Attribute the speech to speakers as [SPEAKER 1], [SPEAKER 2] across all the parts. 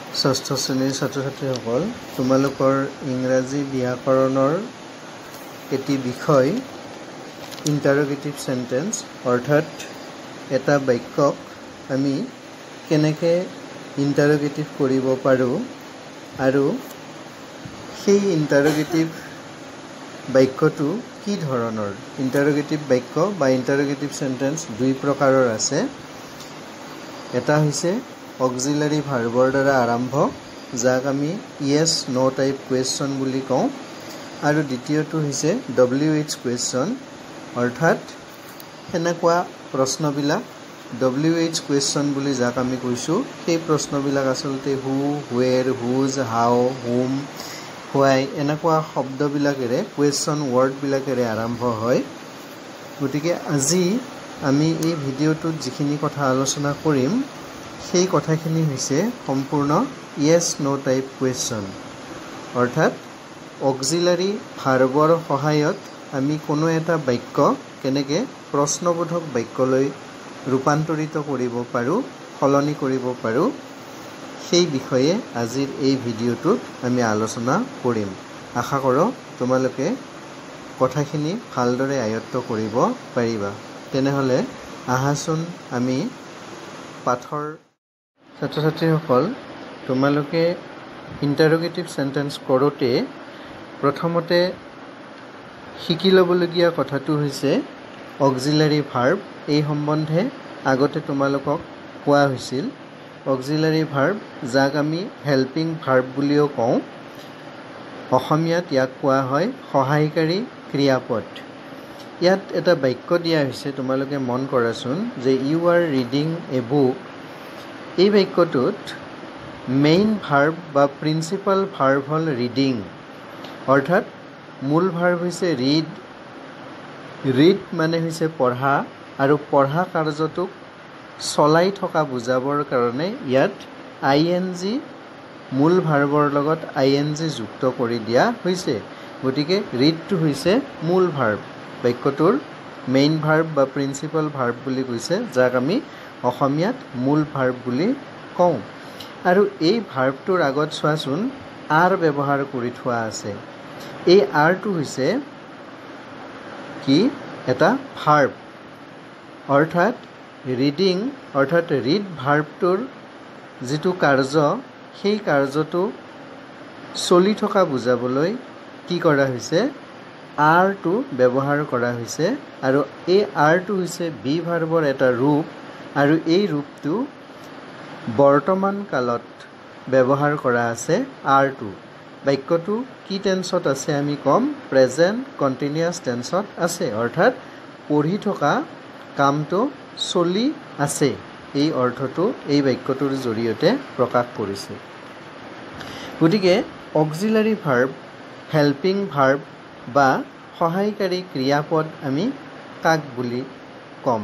[SPEAKER 1] ষষ্ঠ শ্ৰেণীৰ ছাত্ৰ-ছাত্ৰীসকল তোমালোকৰ ইংৰাজী ব্যাকৰণৰ এটি বিষয় ইণ্টাৰোগেটিভ সেন্টেন্স অৰ্থাৎ এটা বাক্যক আমি কেনেকৈ ইণ্টাৰোগেটিভ কৰিব পাৰোঁ আৰু সেই ইণ্টাৰোগেটিভ বাক্যটো কি ধৰণৰ ইণ্টাৰোগেটিভ বাক্য বা ইণ্টাৰোগেটিভ সেন্টেন্স দুই প্ৰকাৰৰ আছে এটা হৈছে অক্সিলাৰী ভাৰ্বৰ দ্বাৰা আৰম্ভ যাক আমি ইয়েছ নো টাইপ কুৱেশ্যন বুলি কওঁ আৰু দ্বিতীয়টো হৈছে WH কুৱেশ্যন অৰ্থাৎ এনেকুৱা প্ৰশ্নবিলাক WH কুৱেশ্যন বুলি যাক আমি কৈছোঁ সেই প্ৰশ্নবিলাক আচলতে হু হুৱেৰ হুজ হাউ হুম হোৱাই এনেকুৱা শব্দবিলাকেৰে কুৱেশ্যন ৱৰ্ডবিলাকেৰে আৰম্ভ হয় গতিকে আজি আমি এই ভিডিঅ'টোত যিখিনি কথা আলোচনা কৰিম সেই কথাখিনি হৈছে সম্পূৰ্ণ ইয়েছ নো টাইপ কুৱেশ্যন অৰ্থাৎ অক্সিলাৰী ভাৰ্বৰ সহায়ত আমি কোনো এটা বাক্য কেনেকৈ প্ৰশ্নবোধক বাক্যলৈ ৰূপান্তৰিত কৰিব পাৰোঁ সলনি কৰিব পাৰোঁ সেই বিষয়ে আজিৰ এই ভিডিঅ'টোত আমি আলোচনা কৰিম আশা কৰোঁ তোমালোকে কথাখিনি ভালদৰে আয়ত্ত কৰিব পাৰিবা তেনেহ'লে আহাচোন আমি পাঠৰ ছাত্ৰ-ছাত্ৰীসকল তোমালোকে ইণ্টাৰোগেটিভ সেন্টেন্স কৰোঁতে প্ৰথমতে শিকি ল'বলগীয়া কথাটো হৈছে অক্সিলাৰী ভাৰ্ব এই সম্বন্ধে আগতে তোমালোকক কোৱা হৈছিল অক্সিলাৰী ভাৰ্ব যাক আমি হেল্পিং ভাৰ্ব বুলিও কওঁ অসমীয়াত ইয়াক কোৱা হয় সহায়কাৰী ক্ৰিয়াপদ ইয়াত এটা বাক্য দিয়া হৈছে তোমালোকে মন কৰাচোন যে U R reading a book এই বাক্যটোত মেইন ভাৰ্ব বা প্ৰিন্সিপাল ভাৰ্ব হ'ল ৰিডিং অৰ্থাৎ মূল ভাৰ্ব হৈছে ৰিড মানে হৈছে পঢ়া আৰু পঢ়া কাৰ্যটোক চলাই থকা বুজাবৰ কাৰণে ইয়াত ING মূল ভাৰ্বৰ লগত ING যুক্ত কৰি দিয়া হৈছে গতিকে ৰিডটো হৈছে মূল ভাৰ্ব বাক্যটোৰ মেইন ভাৰ্ব বা প্ৰিন্সিপাল ভাৰ্ব বুলি কৈছে যাক আমি অসমীয়াত মূল ভাৰ্ব বুলি কওঁ আৰু এই ভাৰ্বটোৰ আগত চোৱাচোন আৰ ব্যৱহাৰ কৰি থোৱা আছে এই আৰটো হৈছে কি এটা ভাৰ্ব অৰ্থাৎ ৰিডিং অৰ্থাৎ ৰিড ভাৰ্বটোৰ যিটো কাৰ্য সেই কাৰ্যটো চলি থকা বুজাবলৈ কি কৰা হৈছে আৰটো ব্যৱহাৰ কৰা হৈছে আৰু এই আৰটো হৈছে বি ভাৰ্বৰ এটা ৰূপ আৰু এই ৰূপটো বৰ্তমান কালত ব্যৱহাৰ কৰা আছে আৰটো বাক্যটো কি টেন্সত আছে আমি ক'ম প্ৰেজেণ্ট কণ্টিনিউৱাছ টেন্সত আছে অৰ্থাৎ পঢ়ি থকা কামটো চলি আছে এই অৰ্থটো এই বাক্যটোৰ জৰিয়তে প্ৰকাশ কৰিছে গতিকে অক্সিলাৰী ভাৰ্ব হেল্পিং ভাৰ্ব বা সহায়কাৰী ক্ৰিয়াপদ আমি কাক বুলি ক'ম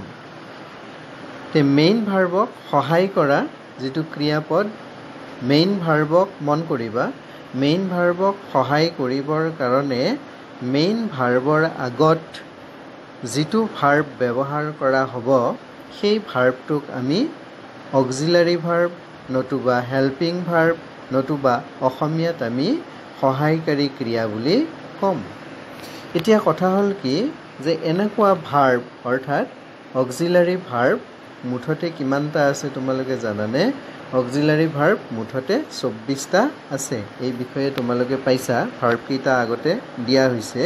[SPEAKER 1] তে মেইন ভাৰ্বক সহায় কৰা যিটো ক্ৰিয়াপদ মেইন ভাৰ্বক মন কৰিবা মেইন ভাৰ্বক সহায় কৰিবৰ কাৰণে মেইন ভাৰ্বৰ আগত যিটো ভাৰ্ব ব্যৱহাৰ কৰা হ'ব সেই ভাৰ্বটোক আমি অক্সিলাৰী ভাৰ্ব নতুবা হেল্পিং ভাৰ্ব নতুবা অসমীয়াত আমি সহায়কাৰী ক্ৰিয়া বুলি ক'ম এতিয়া কথা হ'ল কি যে এনেকুৱা ভাৰ্ব অৰ্থাৎ অক্সিলাৰী ভাৰ্ব মুঠতে কিমানটা আছে তোমালোকে জানানে অক্সিলাৰী ভাৰ্ব মুঠতে 24টা আছে এই বিষয়ে তোমালোকে পাইছা ভাৰ্বকেইটা আগতে দিয়া হৈছে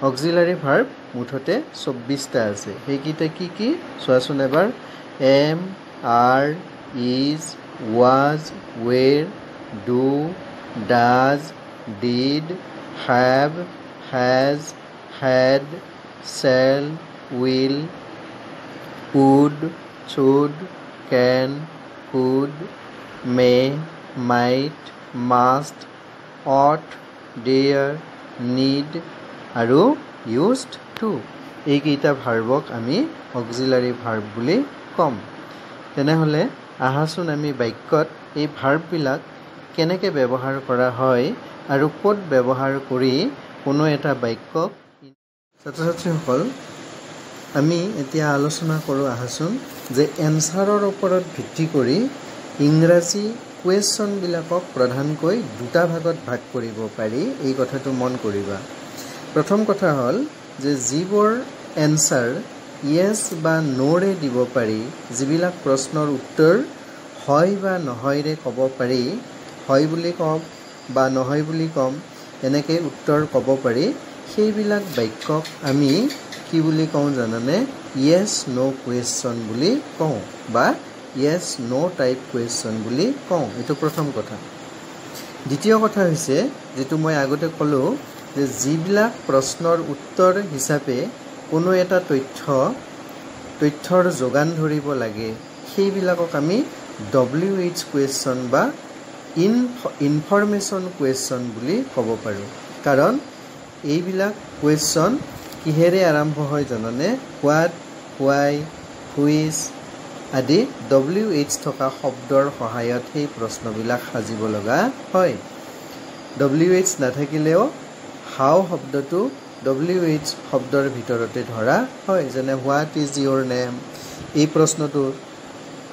[SPEAKER 1] অক্সিলাৰী ভাৰ্ব মুঠতে 24টা আছে সেইকেইটা কি কি চোৱাচোন এবাৰ am are is was were do does did have has had shall will would should can could may might must ought dare need আৰু used to এইকেইটা ভাৰ্বক আমি অক্সিলাৰী ভাৰ্ব বুলি ক'ম তেনেহ'লে আহাচোন আমি বাক্যত এই ভাৰ্ববিলাক কেনেকৈ ব্যৱহাৰ কৰা হয় আৰু ক'ত ব্যৱহাৰ কৰি কোনো এটা বাক্যক ছাত্ৰ-ছাত্ৰীসকল আমি এতিয়া আলোচনা কৰোঁ আহাচোন যে এনচাৰৰ ওপৰত ভিত্তি কৰি ইংৰাজী কুৱেশ্যনবিলাকক প্ৰধানকৈ দুটা ভাগত ভাগ কৰিব পাৰি এই কথাটো মন কৰিবা প্ৰথম কথা হ'ল যে যিবোৰ এনসাৰ ইয়েস বা নোৰে দিব পাৰি যিবিলাক প্ৰশ্নৰ উত্তৰ হয় বা নহয়ৰে ক'ব পাৰি হয় বুলি কম বা নহয় বুলি কম এনেকৈ উত্তৰ ক'ব পাৰি সেইবিলাক বাক্যক আমি কি বুলি কওঁ জানানে ইয়েস নো কুৱেশ্যন বুলি কওঁ বা ইয়েস নো টাইপ কুৱেশ্যন বুলি কওঁ এইটো প্ৰথম কথা দ্বিতীয় কথা হৈছে যেটো মই আগতে ক'লো যে যিবিলাক প্ৰশ্নৰ উত্তৰ হিচাপে কোনো এটা তথ্যৰ যোগান ধৰিব লাগে সেইবিলাকক আমি WH কুৱেশ্যন বা ইনফৰমেশ্যন কুৱেশ্যন বুলি ক'ব পাৰোঁ কাৰণ এইবিলাক কুৱেশ্যন কিহেৰে আৰম্ভ হয় জানানে হোৱাট হোৱাই হুইচ আদি WH থকা শব্দৰ সহায়ত সেই প্ৰশ্নবিলাক সাজিব লগা হয় WH নাথাকিলেও হাউ শব্দটো WH শব্দৰ ভিতৰতে ধৰা হয় যেনে হোৱাট ইজ ইউৰ নেম এই প্ৰশ্নটো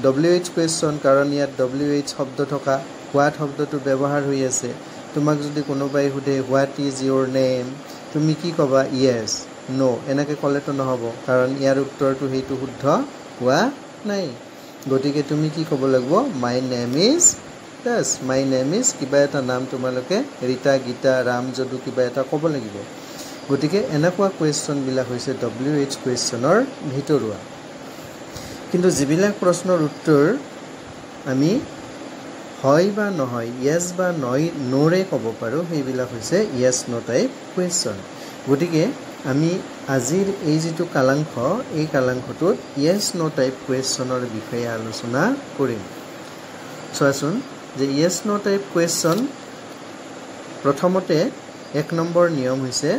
[SPEAKER 1] WH কুৱেশ্যন কাৰণ ইয়াত WH শব্দ থকা হোৱাট শব্দটো ব্যৱহাৰ হৈ আছে তোমাক যদি কোনোবাই সোধে হোৱাট ইজ ইউৰ নেম তুমি কি ক'বা ইয়েস নো এনেকৈ ক'লেতো নহ'ব কাৰণ ইয়াৰ উত্তৰটো সেইটো শুদ্ধ হোৱা নাই গতিকে তুমি কি ক'ব লাগিব my name is yes my name is কিবা এটা নাম তোমালোকে ৰীতা গীতা ৰাম যদু কিবা এটা ক'ব লাগিব গতিকে এনেকুৱা কুৱেশ্যনবিলাক হৈছে WH কুৱেশ্যনৰ ভিতৰুৱা কিন্তু যিবিলাক প্ৰশ্নৰ উত্তৰ আমি হয় বা নহয় ইয়েস বা নোৰে ক'ব পাৰোঁ সেইবিলাক হৈছে ইয়েস নো টাইপ কুৱেশ্যন গতিকে আমি আজিৰ এই যিটো কালাংশ এই কালাংশটোত ইয়েস নো টাইপ কুৱেশ্যনৰ বিষয়ে আলোচনা কৰিম চোৱাচোন যে ইয়েস নো টাইপ কুৱেশ্যন প্ৰথমতে 1 নম্বৰ নিয়ম হৈছে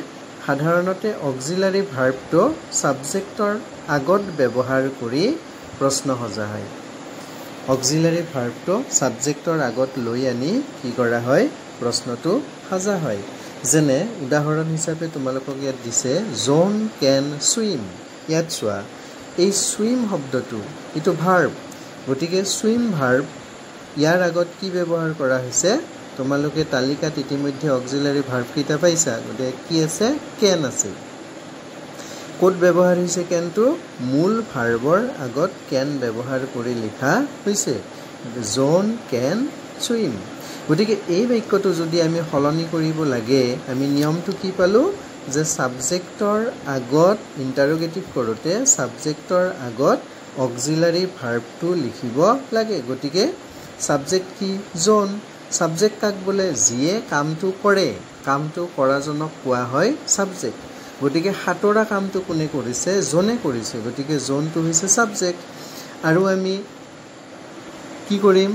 [SPEAKER 1] সাধাৰণতে অক্সিলাৰী ভাৰ্বটো সাবজেক্টৰ আগত ব্যৱহাৰ কৰি প্ৰশ্ন সজা হয় অক্সিলাৰী ভাৰ্বটো সাবজেক্টৰ আগত লৈ আনি কি কৰা হয় প্ৰশ্নটো সাজা হয় যেনে উদাহৰণ হিচাপে তোমালোকক ইয়াত দিছে জন কেন সুইম ইয়াত চোৱা এই সুইম শব্দটো এটো ভাৰ্ব গতিকে সুইম ভাৰ্ব ইয়াৰ আগত কি ব্যৱহাৰ কৰা হৈছে তোমালোকে তালিকাত ইতিমধ্যে অক্সিলাৰী ভাৰ্ব কিটা পাইছা গতিকে কি আছে কেন আছে কোড ব্যৱহাৰ হৈছে কেনটো মূল ভাৰ্বৰ আগত কেন ব্যৱহাৰ কৰি লিখা হৈছে জন কেন সুইম গতিকে এই বাক্যটো যদি আমি সলনি কৰিব লাগে আমি নিয়মটো কি পালো যে সাবজেক্টৰ আগত ইন্টাৰোগেটিভ কৰোতে সাবজেক্টৰ আগত অক্সিলাৰী ভাৰ্বটো লিখিব লাগে গতিকে সাবজেক্ট কি জন সাবজেক্ট কাক বলে যিয়ে কামটো কৰে কামটো কৰাজনক কোৱা হয় সাবজেক্ট গতিকে হাতৰা কামটো কোনে কৰিছে জনে কৰিছে গতিকে জনটো হৈছে সাবজেক্ট আৰু আমি কি কৰিম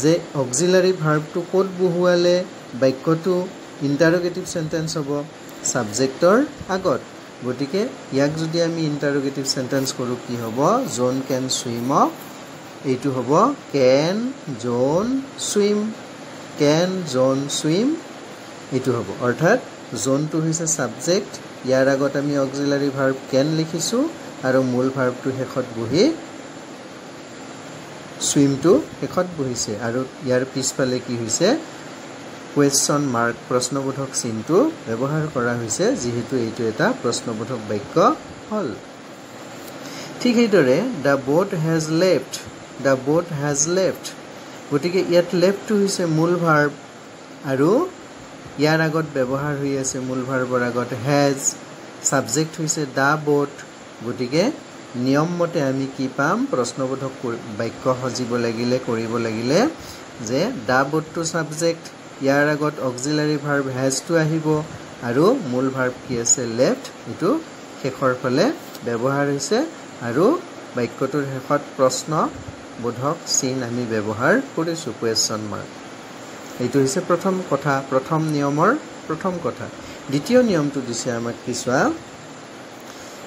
[SPEAKER 1] যে অক্সিলাৰী ভাৰ্বটো কোড বহুৱালে বাক্যটো ইন্টাৰোগেটিভ সেন্টেন্স হ'ব সাবজেক্টৰ আগত গতিকে ইয়াক যদি আমি ইন্টাৰোগেটিভ সেন্টেন্স কৰো কি হ'ব জন কেন সুইম এইটো হ'ব কেন জন সুইম কেন জন সুইম এইটো হ'ব অৰ্থাৎ জনটো হৈছে সাবজেক্ট ইয়াৰ আগত আমি অক্সিলাৰী ভাৰ্ব কেন লিখিছো আৰু মূল ভাৰ্বটো শেষত বহি সুইমটো শেষত বহিছে আৰু ইয়াৰ পিছফালে কি হৈছে কুৱেশ্যন মাৰ্ক প্ৰশ্নবোধক চিহ্নটো ব্যৱহাৰ কৰা হৈছে যেহেতু এইটো এটা প্ৰশ্নবোধক বাক্য হল ঠিক এইদৰে দা বোট হেজ লেফট গতিকে ইয়াত লেফটটো হৈছে মূল ভাৰ্ব আৰু ইয়াৰ আগত ব্যৱহাৰ হৈ আছে মূল ভাৰ্বৰ আগত হেজ সাবজেক্ট হৈছে দা বোট গতিকে নিয়ম মতে আমি কি পাম প্ৰশ্নবোধক বাক্য সজিব লাগিলে কৰিব লাগিলে যে দা বোটটো সাবজেক্ট ইয়াৰ আগত অক্সিলাৰী ভাৰ্ব হেজটো আহিব আৰু মূল ভাৰ্ব কি আছে লেফট এটো শেষৰ ফালে ব্যৱহাৰ হৈছে আৰু বাক্যটোৰ শেষত প্ৰশ্নবোধক চিহ্ন আমি ব্যৱহাৰ কৰিছো কুৱেশ্যন মাৰ্ক এইটো হৈছে প্ৰথম কথা প্ৰথম নিয়মৰ প্ৰথম কথা দ্বিতীয় নিয়মটো দিছে আমাক কিছোৱা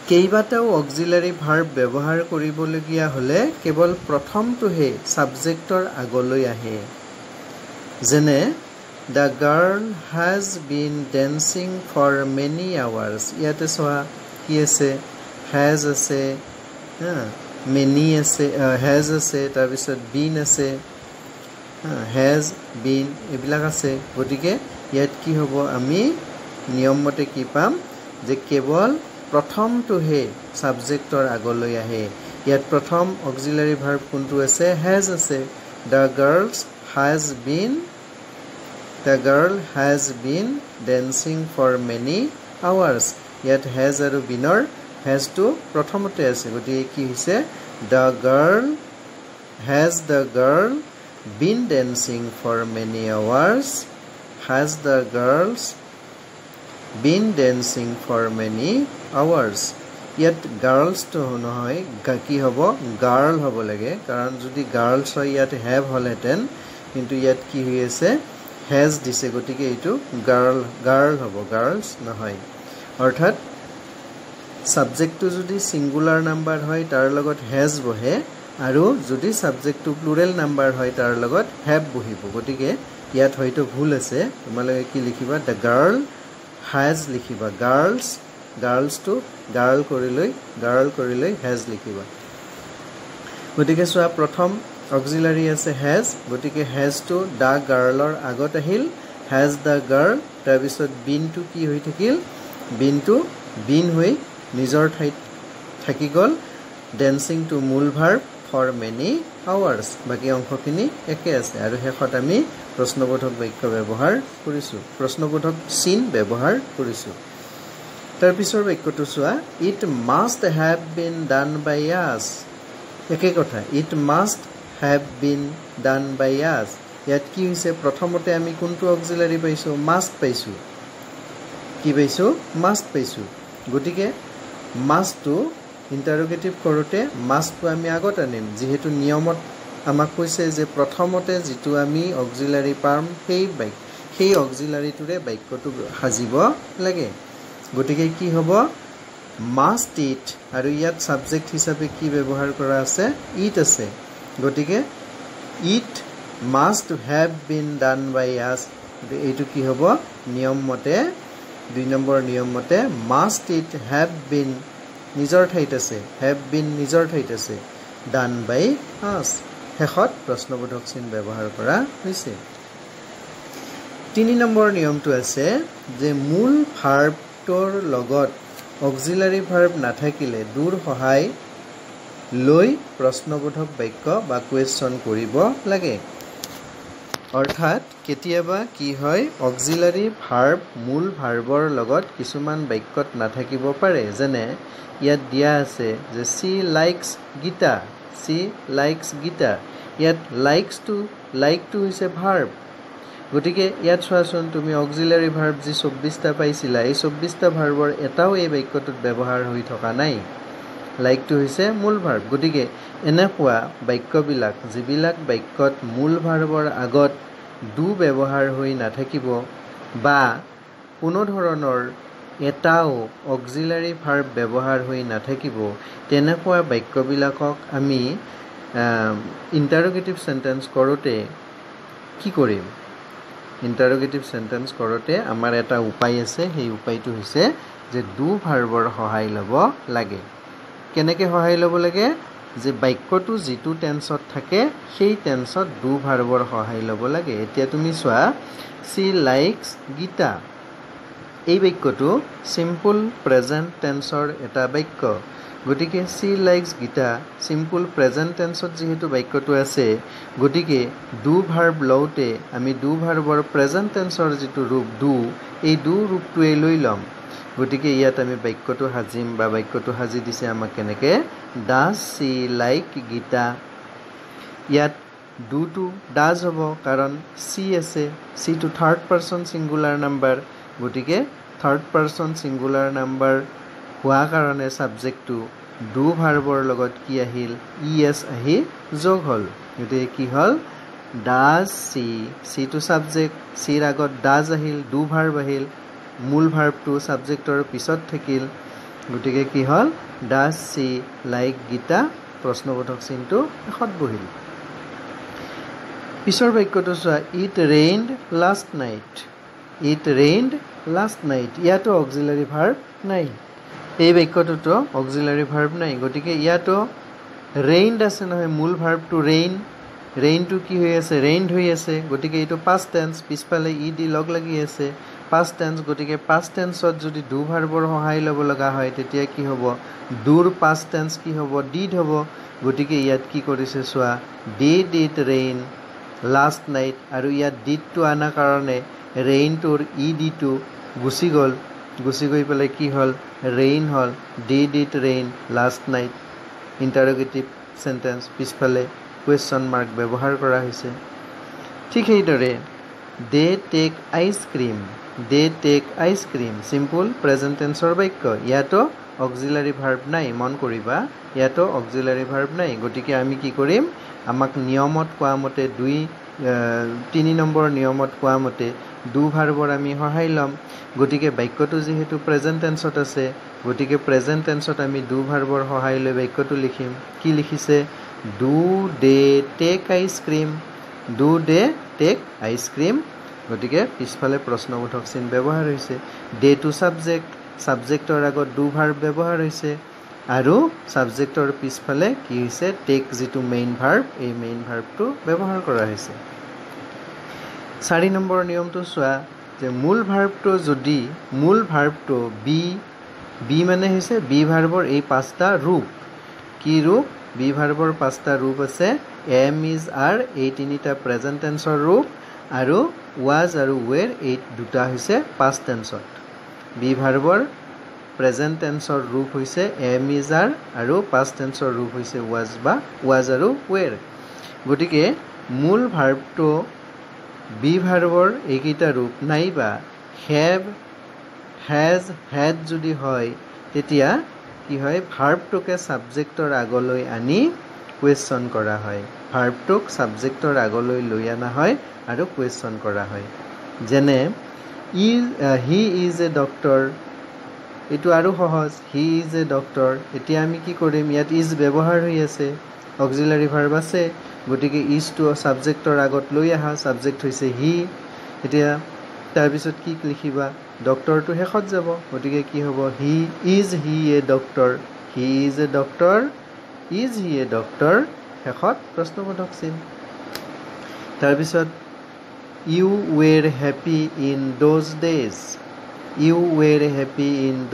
[SPEAKER 1] কেইবাটাও অক্সিলাৰী ভাৰ্ব ব্যৱহাৰ কৰিবলগীয়া হলে কেৱল প্ৰথমটোহে সাবজেক্টৰ আগলৈ আহে যেনে the girl has been dancing for many hours ইয়াতে চোৱা কি আছে has আছে many আছে has আছে তাৰ পিছত been আছে হেজ বিন এইবিলাক আছে গতিকে ইয়াত কি হ'ব আমি নিয়ম মতে কি পাম যে কেৱল প্ৰথমটোহে ছাবজেক্টৰ আগলৈ আহে ইয়াত প্ৰথম অক্সিলাৰী ভাৰ্ব কোনটো আছে হেজ আছে the girls has been dancing for many hours ইয়াত হেজ আৰু বিনৰ হেজটো প্ৰথমতে আছে গতিকে কি হৈছে the girl been dancing for many hours has the girls been dancing for many hours yet girls to hoy ki hobo girl hobo lage karon jodi girls hoy yat have holeten kintu yat ki hoyese has dise gotike etu girl hobo girls na hoy orthat subject to jodi singular number hoy tar logot has bohe আৰু যদি সাবজেক্টটো plural number হয় তাৰ লগত have বহিব গতিকে ইয়াত হয়তো ভুল আছে তোমালোকে কি লিখিবা দ্য গাৰ্ল হ্যাজ লিখিবা গাৰ্লছ টু গাৰ্ল কৰি লৈ হ্যাজ লিখিবা গতিকে চোৱা প্ৰথম অক্সিলাৰী আছে হ্যাজ গতিকে হ্যাজ টু দা গাৰ্লৰ আগত আহিল হ্যাজ দা গাৰ্ল তাৰ পিছত বিন টু কি হৈ থাকিল বিন হৈ নিজৰ ঠাইত থাকি গল ডেন্সিং টু মূল ভাৰ্ব for many hours বাকি অংশখিনি একে আছে আৰু হেকত আমি প্ৰশ্নবোধক বাক্য ব্যৱহাৰ কৰিছো প্ৰশ্নবোধক চিন ব্যৱহাৰ কৰিছো তাৰ পিছৰ বাক্যটো চোৱা it must have been done by us একে কথা it must have been done by us ইয়াত কি হৈছে প্ৰথমতে আমি কোনটো অক্সিলাৰী পাইছো must পাইছো কি পাইছো must পাইছো গতিকে must to ইন্টাৰোগেটিভ কৰোতে মাষ্টটো আমি আগত আনিম যেহেতু নিয়মত আমাক কৈছে যে প্ৰথমতে যেটো আমি অক্সিলাৰী পাম সেই অক্সিলাৰীটোৰে বাক্যটো সাজিব লাগে গতিকে কি হ'ব মাষ্ট ইট আৰু ইয়াত সাবজেক্ট হিচাপে কি ব্যৱহাৰ কৰা আছে ইট আছে গতিকে it must have been done by us এইটো কি হ'ব নিয়ম মতে 2 নম্বৰ নিয়ম মতে মাষ্ট ইট হ্যাভ বিন নিজৰ ঠাইত আছে হ্যাভ বিন নিজৰ ঠাইত আছে ডান বাই আস হেকত প্ৰশ্নবোধক চিন ব্যৱহাৰ কৰা হৈছে 3 নম্বৰ নিয়মটো আছে যে মূল ভাৰ্বটোৰ লগত অক্সিলাৰী ভাৰ্ব নাথাকিলে দূৰ সহায় লৈ প্ৰশ্নবোধক বাক্য বা কোৱেশ্চন কৰিব লাগে অৰ্থাৎ কেতিয়াবা কি হয় অক্সিলাৰী ভাৰ্ব মূল ভাৰ্বৰ লগত কিছুমান বাক্যত নাথাকিব পাৰে যেনে ইয়াত দিয়া আছে যে she likes গীতা ইয়াত likes to হৈছে ভাৰ্ব গতিকে ইয়াত চোৱাচোন তুমি অক্সিলাৰী ভাৰ্ব যি 24টা পাইছিলা এই 24টা ভাৰ্বৰ এটাও এই বাক্যটোত ব্যৱহাৰ হৈ থকা নাই লাইক টু হৈছে মূল ভাৰ্ব গতিকে এনেকুৱা বাক্যবিলাক যিবিলাক বাক্যত মূল ভাৰ্বৰ আগত ডু ব্যৱহাৰ হৈ নাথাকিব বা কোনো ধৰণৰ এটাও অক্সিলাৰী ভাৰ্ব ব্যৱহাৰ হৈ নাথাকিব তেনেকুৱা বাক্যবিলাকক আমি ইন্টাৰোগেটিভ সেন্টেন্স কৰোতে কি কৰিম ইন্টাৰোগেটিভ সেন্টেন্স কৰোতে আমাৰ এটা উপায় আছে সেই উপায়টো হৈছে যে ডু ভাৰ্বৰ সহায় ল'ব লাগে কেনেকৈ সহায় ল'ব লাগে যে বাক্যটো যেটো টেন্সত থাকে সেই টেন্সত ডু ভাৰ্বৰ সহায় ল'ব লাগে এতিয়া তুমি চোৱা she likes গীতা এই বাক্যটো সিম্পল প্ৰেজেন্ট টেন্সৰ এটা বাক্য গতিকে she likes Gita simple present টেন্সত যেহেতু বাক্যটো আছে গতিকে ডু ভাৰ্ব লওতে আমি ডু ভাৰ্বৰ প্ৰেজেন্ট টেন্সৰ যেটো ৰূপ ডু এই ডু ৰূপটোৱে লৈ লম গতিকে ইয়াত আমি বাক্যটো হাজিম বা বাক্যটো হাজি দিছে আমাক কেনেকে ডাজ she like গীতা ইয়াত ডু টু ডাজ হ'ব কাৰণ she আছে she to third person singular number গতিকে থাৰ্ড পাৰসন সিঙ্গুলাৰ নাম্বাৰ হোৱা কাৰণে সাবজেক্টটো ডু ভাৰ্বৰ লগত কি আহিল es আহি যোগ হল গতিকে কি হল ডাজ she টু সাবজেক্ট সিৰ আগত ডাজ আহিল ডু ভাৰ্ব আহিল মূল ভাৰ্বটো সাবজেক্টৰ পিছত থাকিল গতিকে কি হল ডাজ she like গীতা প্ৰশ্নবোধক চিনটো এখত বহিল পিছৰ বাক্যটো চোৱা it rained last night ইয়াতো অক্সিলাৰী ভাৰ্ব নাই এই বাক্যটোতো অক্সিলাৰী ভাৰ্ব নাই গতিকে ইয়াতো rained আছে নহয় মূল ভাৰ্বটো rain ৰেইনটো কি হৈ আছে ৰেইনড হৈ আছে গতিকে এইটো পাষ্ট টেন্স পিছফালে ই ডি লগ লাগি আছে পাষ্ট টেন্স গতিকে পাষ্ট টেন্সত যদি ডু ভাৰ্বৰ সহায় ল'ব লগা হয় তেতিয়া কি হ'ব ডুৰ পাষ্ট টেন্স কি হ'ব ডিড হ'ব গতিকে ইয়াত কি কৰিছে চোৱা ডিড ৰেইন লাষ্ট নাইট আৰু ইয়াত ডিডটো আনা কাৰণে ৰেইনটোৰ ই ডিটো গুচি গৈ পেলাই কি হ'ল ৰেইন হ'ল did rain last night interrogative sentence পিছফালে কুৱেশ্যন মাৰ্ক ব্যৱহাৰ কৰা হৈছে ঠিক সেইদৰে they take ice cream simple present টেন্সৰ বাক্য ইয়াতো অক্সিলাৰী ভাৰ্ব নাই মন কৰিবা ইয়াতো অক্সিলাৰী ভাৰ্ব নাই গতিকে আমি কি কৰিম আমাক নিয়মত কোৱা মতে 3 নম্বৰ নিয়মত কোৱা মতে ডু ভাৰ্বৰ আমি সহায় ল'ম গতিকে বাক্যটো যেহেতু প্ৰেজেণ্ট টেন্সত আছে গতিকে প্ৰেজেণ্ট টেন্সত আমি ডু ভাৰ্বৰ সহায় লৈ বাক্যটো লিখিম কি লিখিছে ডু দে টেক আইচক্ৰীম গতিকে পিছফালে প্ৰশ্নবোধক চিন ব্যৱহাৰ হৈছে ডে টু ছাবজেক্টৰ আগত ডু ভাৰ্ব ব্যৱহাৰ হৈছে আৰু ছাবজেক্টৰ পিছফালে কি হৈছে টেক যিটো মেইন ভাৰ্ব এই মেইন ভাৰ্বটো ব্যৱহাৰ কৰা হৈছে 4 নম্বৰ নিয়মটো চোৱা যে মূল ভাৰ্বটো বি মানে হৈছে বি ভাৰ্বৰ এই 5টা ৰূপ কি ৰূপ বি ভাৰ্বৰ 5টা ৰূপ আছে এম ইজ আৰ এই 3টা প্ৰেজেণ্ট টেন্সৰ ৰূপ আৰু ৱাজ আৰু ৱেৰ এই 2টা হৈছে পাষ্ট টেন্সত বি ভাৰ্বৰ প্ৰেজেণ্ট টেন্সৰ ৰূপ হৈছে এম ইজ আৰ আৰু পাষ্ট টেন্সৰ ৰূপ হৈছে ৱাজ আৰু ৱেৰ গতিকে মূল ভাৰ্বটো বি ভাৰ্বৰ এইকেইটা ৰূপ নাইবা হেভ হেজ হেড যদি হয় তেতিয়া কি হয় ভাৰ্বটোকে ছাবজেক্টৰ আগলৈ আনি কুৱেশ্যন কৰা হয় ভাৰ্বটোক ছাবজেক্টৰ আগলৈ লৈ অনা হয় আৰু কুৱেশ্যন কৰা হয় যেনে হি ইজ এ ডক্টৰ এইটো আৰু সহজ হি ইজ এ ডক্টৰ এতিয়া আমি কি কৰিম ইয়াত ইজ ব্যৱহাৰ হৈ আছে অক্সিলাৰী ভাৰ্ব আছে গতিকে ইজটো ছাবজেক্টৰ আগত লৈ আহা ছাবজেক্ট হৈছে হি এতিয়া তাৰপিছত কি লিখিবা ডক্টৰটো শেষত যাব গতিকে কি হ'ব ইজ হি এ ডক্টৰ শেষত প্ৰশ্নবোধক চিন তাৰপিছত you were happy in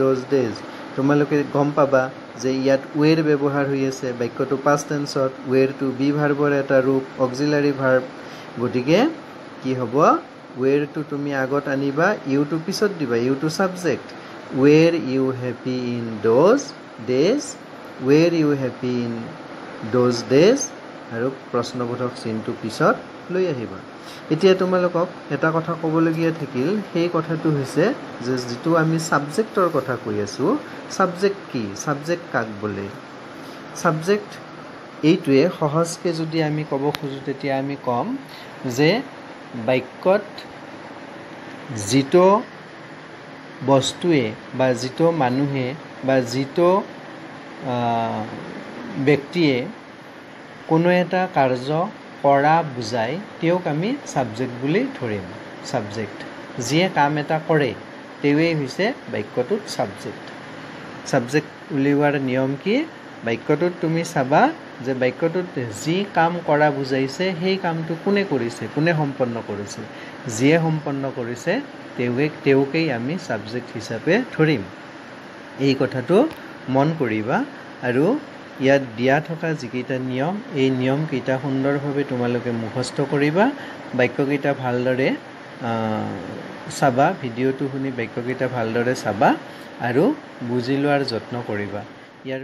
[SPEAKER 1] those days তোমালোকে গম পাবা যে ইয়াত ৱেৰ ব্যৱহাৰ হৈ আছে বাক্যটো পাষ্ট টেন্সত ৱেৰটো বি ভাৰ্বৰ এটা ৰূপ অক্সিলাৰী ভাৰ্ব গতিকে কি হ'ব ৱেৰটো তুমি আগত আনিবা ইউটো পিছত দিবা ইউটো subject were you happy in those days আৰু প্ৰশ্নবোধক চিনটো পিছত লৈ আহিবা এতিয়া তোমালোকক এটা কথা ক'বলগীয়া থাকিল সেই কথাটো হৈছে যে যিটো আমি ছাবজেক্টৰ কথা কৈ আছোঁ ছাবজেক্ট কি ছাবজেক্ট কাক বোলে ছাবজেক্ট এইটোৱে সহজকৈ যদি আমি ক'ব খোজোঁ তেতিয়া আমি ক'ম যে বাক্যত যিটো বস্তুৱে বা যিটো মানুহে বা যিটো ব্যক্তিয়ে কোনো এটা কাৰ্য কৰা বুজাই তেওঁক আমি ছাবজেক্ট বুলি ধৰিম ছাবজেক্ট যিয়ে কাম এটা কৰে তেওঁৱেই হৈছে বাক্যটোত ছাবজেক্ট উলিওৱাৰ নিয়ম কি বাক্যটোত তুমি চাবা যে বাক্যটোত যি কাম কৰা বুজাইছে সেই কামটো কোনে কৰিছে কোনে সম্পন্ন কৰিছে যিয়ে সম্পন্ন কৰিছে তেওঁকেই আমি ছাবজেক্ট হিচাপে ধৰিম এই কথাটো মন কৰিবা আৰু ইয়াত দিয়া থকা যিকেইটা নিয়ম এই নিয়মকেইটা সুন্দৰভাৱে তোমালোকে মুখস্থ কৰিবা বাক্যকেইটা ভালদৰে চাবা ভিডিঅ'টো শুনি বাক্যকেইটা ভালদৰে চাবা আৰু বুজি লোৱাৰ যত্ন কৰিবা ইয়াৰ